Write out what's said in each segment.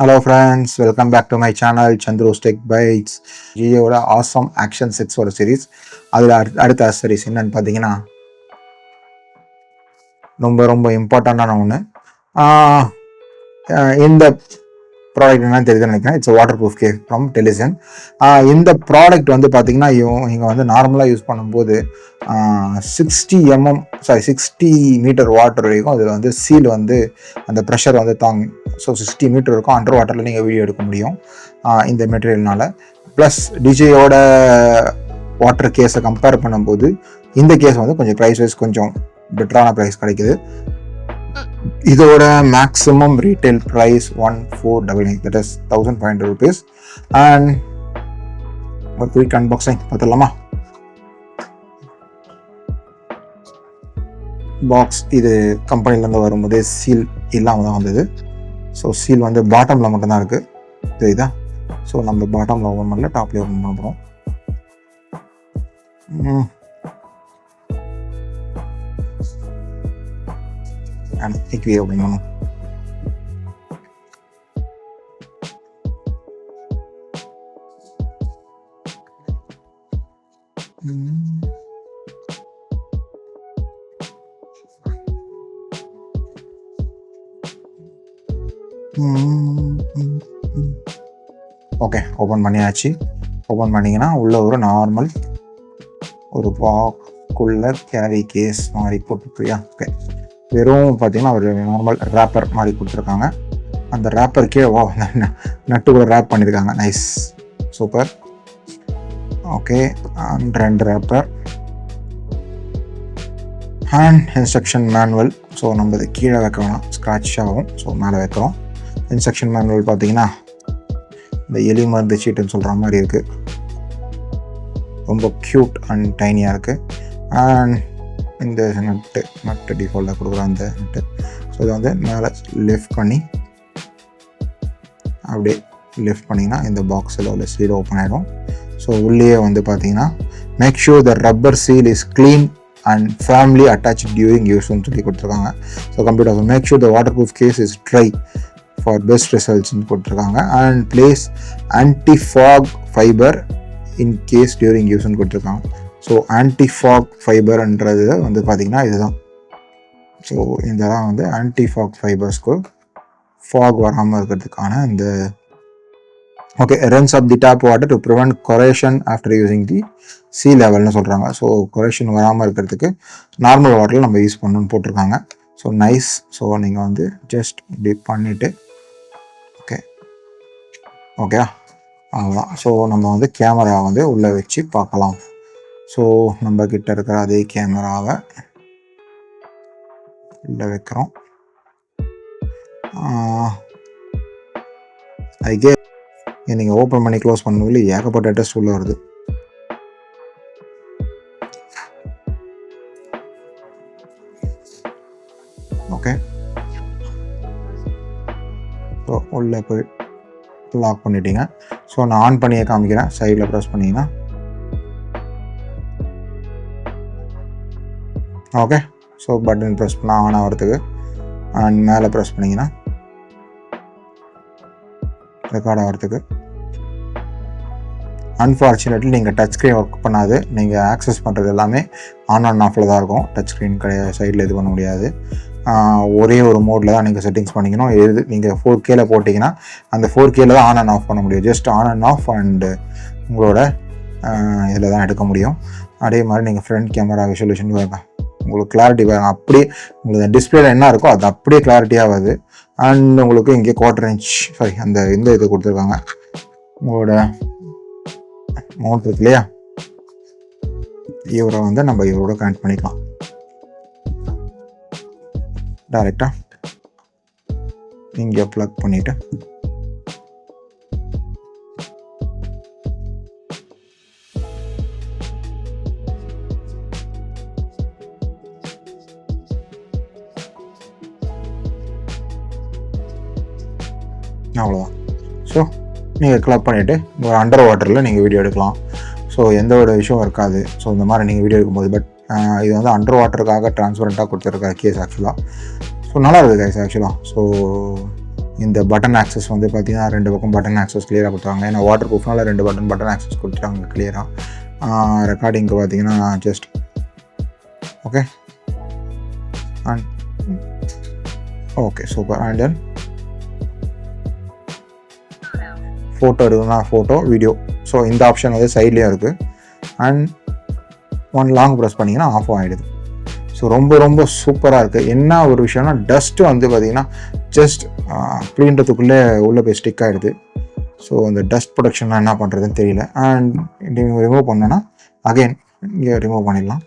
Hello friends, welcome back to my channel Chandru's Tech Bites. ஜியோட awesome action sets ஒரு series. அதில் அடுத்த series என்னன்னு பார்த்தீங்கன்னா ரொம்ப இம்பார்ட்டண்ட்டான ஒன்று. இந்த ப்ராடக்ட் என்னன்னு தெரியுதுன்னு நினைக்கிறேன். It's water proof case from Telesin. இந்த ப்ராடக்ட் வந்து பார்த்தீங்கன்னா இங்கே வந்து நார்மலாக யூஸ் பண்ணும்போது 60 மீட்டர் வாட்டர் வரைக்கும் அதில் வந்து சீல் வந்து அந்த ப்ரெஷர் வந்து தாங்கும். ஸோ 60 மீட்டர் இருக்கும் அண்டர் வாட்டரில் நீங்கள் வீடியோ எடுக்க முடியும் இந்த மெட்டீரியல்னால. ப்ளஸ் டிஜேயோட வாட்டர் கேஸை கம்பேர் பண்ணும்போது இந்த கேஸ் வந்து கொஞ்சம் ப்ரைஸ் வைஸ் கொஞ்சம் பெட்டரான ப்ரைஸ் கிடைக்குது. இதோட maximum retail price 1499, that is 1500 rupees. And ஒரு குயிக் அன்பாக்சிங் பார்த்துடலாமா? பாக்ஸ் இது கம்பெனிலேருந்து வரும்போது சீல் இல்லாமல் தான் வந்தது. ஸோ சீல் வந்து பாட்டமில் மட்டும்தான் இருக்குது, தெரியுதா? ஸோ நம்ம பாட்டமில் ஓப்பன் பண்ணல, டாப்லேயே ஓப்பன் பண்ண போகிறோம். இக்வி ஓப்பன் பண்ணும். ஓகே, ஓப்பன் பண்ணியாச்சு. ஓப்பன் பண்ணிங்கன்னா உள்ள ஒரு நார்மல் ஒரு பாக்குள்ள கேரி கேஸ் மாதிரி போட்டுருக்கியா? ஓகே, வெறும் பார்த்தீங்கன்னா ஒரு நார்மல் ரேப்பர் மாதிரி கொடுத்துருக்காங்க. அந்த ரேப்பர் கீழே நட்டு கூட ரேப் பண்ணியிருக்காங்க. Nice, super. ஓகே, ரெண்டு rapper, hand instruction manual. So நம்ம இது கீழே வைக்க வேணாம், ஸ்க்ராட்ச் ஆகும். ஸோ மேலே வைக்கிறோம். இன்ஸ்ட்ரக்ஷன் மேனுவல் பார்த்தீங்கன்னா இந்த எலி மருந்து சீட்டுன்னு சொல்கிற மாதிரி இருக்குது. ரொம்ப க்யூட் அண்ட் டைனியாக இருக்குது. அண்ட் இந்த நட்டு டிஃபால்ட்டாக கொடுக்குற அந்த நட்டு. ஸோ இதை வந்து மேலே லிஃப்ட் பண்ணி அப்படியே லிஃப்ட் பண்ணிங்கன்னா இந்த பாக்ஸில் உள்ள சீல் ஓப்பன் ஆகிடும். ஸோ உள்ளே வந்து பார்த்தீங்கன்னா make sure the rubber seal is clean and firmly attach during யூஸ்ன்னு சொல்லி கொடுத்துருக்காங்க. So computer make sure the water proof case is dry for best ரிசல்ட்ஸ்ன்னு கொடுத்துருக்காங்க. And place anti fog fibre in case during யூஸ்ன்னு கொடுத்துருக்காங்க. So anti fog ஃபைபர்ன்றது வந்து பார்த்திங்கன்னா இதுதான். ஸோ இதெல்லாம் வந்து ஆன்டி ஃபாக் ஃபைபர்ஸ்க்கு ஃபாக் வராமல் இருக்கிறதுக்கான இந்த okay rinse off the tap water to prevent corrosion after using the sea லெவல்னு சொல்கிறாங்க. ஸோ கொரேஷன் வராமல் இருக்கிறதுக்கு நார்மல் வாட்டரில் நம்ம யூஸ் பண்ணணும்னு போட்டிருக்காங்க. So nice. ஸோ நீங்கள் வந்து ஜஸ்ட் இப்படி பண்ணிவிட்டு ஓகே அவ்வளோதான். ஸோ நம்ம வந்து கேமரா வந்து உள்ளே வச்சு பார்க்கலாம். ஸோ நம்ம கிட்ட இருக்கிற அதே கேமராவை உள்ளே வைக்கிறோம். அதுக்கே நீங்கள் ஓப்பன் பண்ணி க்ளோஸ் பண்ணவில்லை, ஏகப்பட்ட டெஸ்ட் உள்ளே வருது. ஓகே, ஸோ உள்ளே போய் லாக் பண்ணிட்டீங்க. ஸோ நான் ஆன் பண்ணியே காமிக்கிறேன். சைடில் ப்ரெஸ் பண்ணிங்கன்னா ஓகே. ஸோ பட்டன் ப்ரெஸ் பண்ணால் ஆன் ஆகிறதுக்கு, அண்ட் மேலே ப்ரெஸ் பண்ணிங்கன்னா ரெக்கார்ட் ஆகிறதுக்கு. அன்ஃபார்ச்சுனேட்லி நீங்கள் டச் ஸ்க்ரீன் ஒர்க் பண்ணாது. நீங்கள் ஆக்சஸ் பண்ணுறது எல்லாமே ஆன் அண்ட் ஆஃபில் தான் இருக்கும். டச் ஸ்க்ரீன் கிடையாது, சைடில் இது பண்ண முடியாது. ஒரே ஒரு மோடில் தான் நீங்கள் செட்டிங்ஸ் பண்ணிக்கணும். எது நீங்கள் 4Kல போட்டிங்கன்னா அந்த 4Kல தான் ஆன் அண்ட் ஆஃப் பண்ண முடியும். Just on and half and உங்களோட இதில் தான் எடுக்க முடியும். அதே மாதிரி நீங்கள் ஃப்ரண்ட் கேமரா விஷுவலேஷன் உங்களுக்கு கிளாரிட்டி பாருங்கள். அப்படியே உங்களுக்கு டிஸ்பிளேல என்ன இருக்கோ அது அப்படியே கிளாரிட்டியாக வருது. அண்ட் உங்களுக்கு இங்கே 1/4 inch அந்த இந்த இது கொடுத்துருக்காங்க. உங்களோட மவுண்ட் இருக்கு இல்லையா, இவரை வந்து நம்ம இவரோட கனெக்ட் பண்ணிக்கலாம் டைரெக்டாக. இங்கே ப்ளக் பண்ணிவிட்டு அவ்வளோதான். ஸோ நீங்கள் கிளப் பண்ணிவிட்டு ஒரு அண்டர் வாட்டரில் நீங்கள் வீடியோ எடுக்கலாம். ஸோ எந்த ஒரு விஷயம் இருக்காது. ஸோ இந்த மாதிரி நீங்கள் வீடியோ எடுக்கும்போது பட் இது வந்து அண்டர் வாட்டருக்காக ட்ரான்ஸ்பரண்ட்டாக கொடுத்துருக்க கேஸ் ஆக்சுவலாக. ஸோ நல்லா இருக்குது கைஸ் ஆக்சுவலாக. ஸோ இந்த பட்டன் ஆக்சஸ் வந்து பார்த்தீங்கன்னா 2 பக்கம் பட்டன் ஆக்சஸ் கிளியராக கொடுத்தாங்க. ஏன்னா வாட்டர் ப்ரூஃப்னால 2 பட்டன் ஆக்சஸ் கொடுத்துட்டாங்க கிளியராக. ரெக்கார்டிங்க்கு பார்த்தீங்கன்னா just okay and okay super. And then photo எடுக்கணும்னா ஃபோட்டோ, வீடியோ. ஸோ இந்த ஆப்ஷன் வந்து சைட்லேயும் இருக்குது. அண்ட் ஒன் லாங் ப்ரெஸ் பண்ணிங்கன்னா ஆஃப் ஆகிடுது. ஸோ ரொம்ப ரொம்ப சூப்பராக இருக்குது. என்ன ஒரு விஷயம்னா டஸ்ட்டு வந்து பார்த்திங்கன்னா ஜஸ்ட் அப்படின்றதுக்குள்ளே உள்ளே போய் ஸ்டிக் ஆகிடுது. ஸோ அந்த டஸ்ட் ப்ரொடக்ஷன்லாம் என்ன பண்ணுறதுன்னு தெரியல. அண்ட் ரிமூவ் பண்ணோன்னா அகெயின் இங்கே ரிமூவ் பண்ணிடலாம்.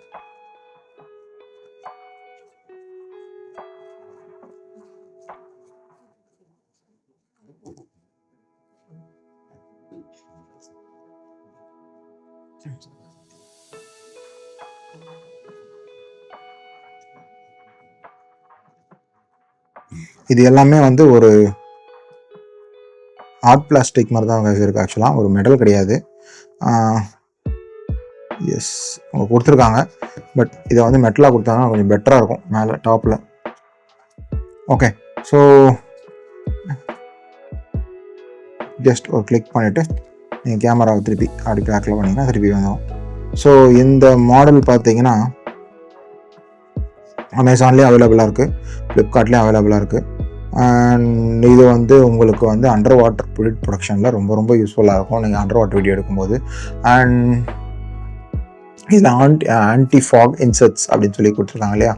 இது எல்லாமே வந்து ஒரு ஹார்ட் பிளாஸ்டிக் மாதிரி தான் இருக்குது. ஆக்சுவலாக ஒரு மெடல் கிடையாது. எஸ் அவங்க கொடுத்துருக்காங்க. பட் இதை வந்து மெட்டலாக கொடுத்தாங்கன்னா கொஞ்சம் பெட்டராக இருக்கும் மேலே டாப்பில். ஓகே ஸோ ஜஸ்ட் ஒரு கிளிக் பண்ணிவிட்டு நீங்கள் கேமராவை திருப்பி அப்படி பேக்கில் பண்ணிங்கன்னா திருப்பி வந்துடும். ஸோ இந்த மாடல் பார்த்தீங்கன்னா அமேசான்லேயும் அவைலபிளாக இருக்குது, ஃப்ளிப்கார்ட்லேயும் அவைலபிளாக இருக்குது. அண்ட் இது வந்து உங்களுக்கு வந்து அண்டர் வாட்டர் ப்ரொடக்ஷனில் ரொம்ப ரொம்ப யூஸ்ஃபுல்லாக இருக்கும் நீங்கள் அண்டர் வாட்டர் வீடியோ எடுக்கும்போது. அண்ட் இதில் ஆன்டி ஃபாக் இன்செட்ஸ் அப்படின்னு சொல்லி கொடுத்துருக்காங்க இல்லையா.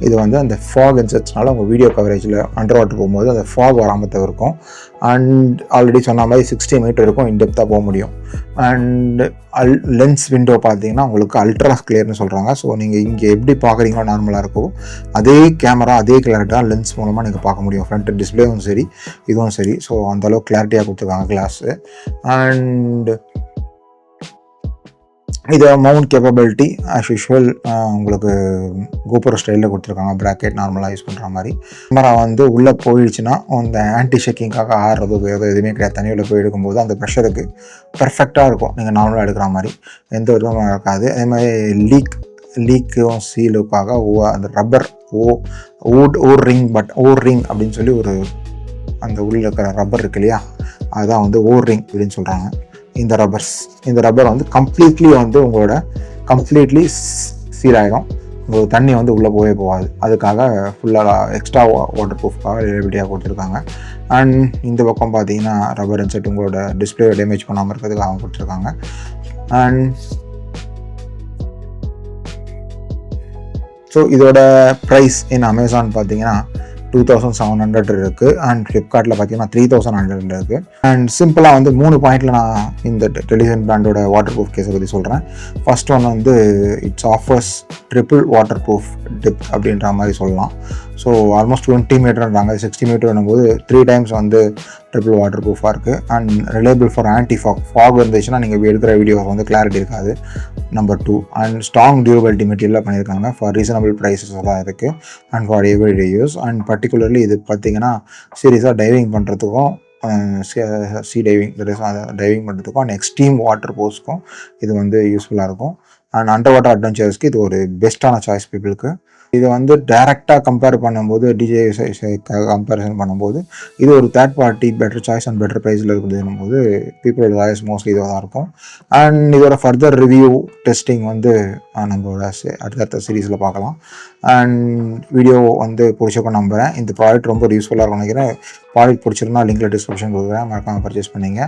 இது வந்து அந்த ஃபாக் இன்செட்ஸ்னால உங்கள் வீடியோ கவரேஜில் அண்டர் வாட்டர் போகும்போது அந்த ஃபாக் வராமல் தவிர்க்கும். அண்ட் ஆல்ரெடி சொன்ன மாதிரி 60 மீட்டர் இருக்கும் இன்டெப்த்தாக போக முடியும். அண்ட் லென்ஸ் விண்டோ பார்த்தீங்கன்னா உங்களுக்கு அல்ட்ரா கிளியர்னு சொல்கிறாங்க. ஸோ நீங்கள் இங்கே எப்படி பார்க்குறீங்களோ நார்மலாக இருக்கும் அதே கேமரா அதே கிளாரிட்டியாக லென்ஸ் மூலமாக நீங்கள் பார்க்க முடியும். ஃப்ரண்ட் டிஸ்பிளேவும் சரி இதுவும் சரி. ஸோ அந்தளவுக்கு கிளாரிட்டியாக கொடுத்துருக்காங்க கிளாஸு. அண்ட் இது மவுண்ட் கேப்பபிலிட்டி ஆஸ் யூஷுவல் உங்களுக்கு கோபுர ஸ்டைலில் கொடுத்துருக்காங்க. ப்ராக்கெட் நார்மலாக யூஸ் பண்ணுற மாதிரி. கேமரா வந்து உள்ளே போயிடுச்சுன்னா அந்த ஆன்டி ஷேக்கிங்காக ஆடுறதோ எதுவுமே கிடையாது. தண்ணியில் போய் எடுக்கும்போது அந்த ப்ரெஷருக்கு பர்ஃபெக்டாக இருக்கும் நீங்கள் நார்மலாக எடுக்கிற மாதிரி, எந்த விதமும் இருக்காது. அதே மாதிரி லீக்கும் சீலுக்காக அந்த ரப்பர் ஓர் ரிங் அப்படின்னு சொல்லி ஒரு அந்த உள்ளே இருக்கிற ரப்பர் இருக்கு இல்லையா, அதுதான் வந்து ஓர் ரிங் அப்படின்னு சொல்கிறாங்க. இந்த ரப்பர் வந்து கம்ப்ளீட்லி சீல் ஆகிடும். உங்களுக்கு தண்ணி வந்து உள்ளே போகாது. அதுக்காக ஃபுல்லாக எக்ஸ்ட்ரா வாட்டர் ப்ரூஃப்காக ரிலேபிலிட்டியாக கொடுத்துருக்காங்க. அண்ட் இந்த பக்கம் பார்த்தீங்கன்னா ரப்பர் இன்செட் உங்களோட டிஸ்பிளே டேமேஜ் பண்ணாமல் இருக்கிறதுக்காக கொடுத்துருக்காங்க. அண்ட் ஸோ இதோட ப்ரைஸ் இன் அமேசான் பார்த்தீங்கன்னா 2700 இருக்குது. அண்ட் ஃப்ளிப்கார்ட்டில் பார்த்தீங்கன்னா 3100 இருக்குது. அண்ட் சிம்பிளாக வந்து 3 பாயிண்டில் நான் இந்த டெலிவிஷன் பிராண்டோட வாட்டர் ப்ரூஃப் கேஸை பற்றி சொல்கிறேன். ஃபர்ஸ்ட் ஒன் வந்து it's offers triple water proof depth அப்படின்ற மாதிரி சொல்லலாம். So almost 20 மீட்டர்ன்றாங்க. 60 மீட்டர் வரும்போது 3 டைம்ஸ் வந்து ட்ரிபிள் வாட்டர் ப்ரூஃபாக இருக்குது. And reliable for anti fog இருந்துச்சுன்னா நீங்கள் எடுக்கிற வீடியோஸ் வந்து கிளாரிட்டி இருக்காது. நம்பர் 2 அண்ட் ஸ்ட்ராங் டியூரபிலிட்டி மெட்டீரியலாக பண்ணியிருக்காங்க. ஃபார் ரீசனபிள் ப்ரைஸஸ் தான் இருக்குது. And for everyday use. And particularly இது பார்த்தீங்கன்னா சீரியஸாக டைவிங் பண்ணுறதுக்கும் டைவிங் பண்ணுறதுக்கும் அண்ட் எக்ஸ்ட்ரீம் வாட்டர் போஸ்க்கும் இது வந்து யூஸ்ஃபுல்லாக இருக்கும். அண்ட் அண்டர் வாட்டர் அட்வென்ச்சர்ஸ்க்கு இது ஒரு பெஸ்ட்டான சாய்ஸ் பீப்புளுக்கு. இதை வந்து டைரெக்டாக கம்பேர் பண்ணும்போது கம்பேரிசன் பண்ணும்போது இது ஒரு third party better choice and better ப்ரைஸில் இருக்குதுன்னும் போது பீப்புளோட சாய்ஸ் மோஸ்ட்லி இதுவாக தான் இருக்கும். அண்ட் இதோட ஃபர்தர் ரிவ்யூ டெஸ்டிங் வந்து நம்மளோட அடுத்தடுத்த சீரீஸில் பார்க்கலாம். அண்ட் வீடியோ வந்து பிடிச்சிருக்கும் நம்புகிறேன். இந்த ப்ராடக்ட் ரொம்ப யூஸ்ஃபுல்லாக இருக்கும் நினைக்கிறேன். ப்ராடக்ட் பிடிச்சிருந்தா லிங்கில் டிஸ்கிரிப்ஷன் கொடுக்குறேன், மறக்காமல் பர்ச்சேஸ் பண்ணிங்க.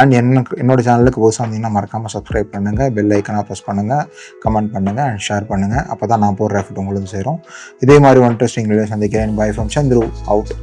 அண்ட் என்னோட சேனலுக்கு புதுசாக இருந்தீங்கன்னா மறக்காமல் சப்ஸ்கிரைப் பண்ணுங்கள், பெல் ஐக்கனாக ப்ரெஸ் பண்ணுங்கள், கமெண்ட் பண்ணுங்கள் அண்ட் ஷேர் பண்ணுங்கள். அப்போ தான் நான் போடுற எஃபர்ட் உங்களுக்கு சேரும். இதே மாதிரி இன்ட்ரெஸ்டிங் வீடியோ சந்திக்கிறேன். By from Chandru out.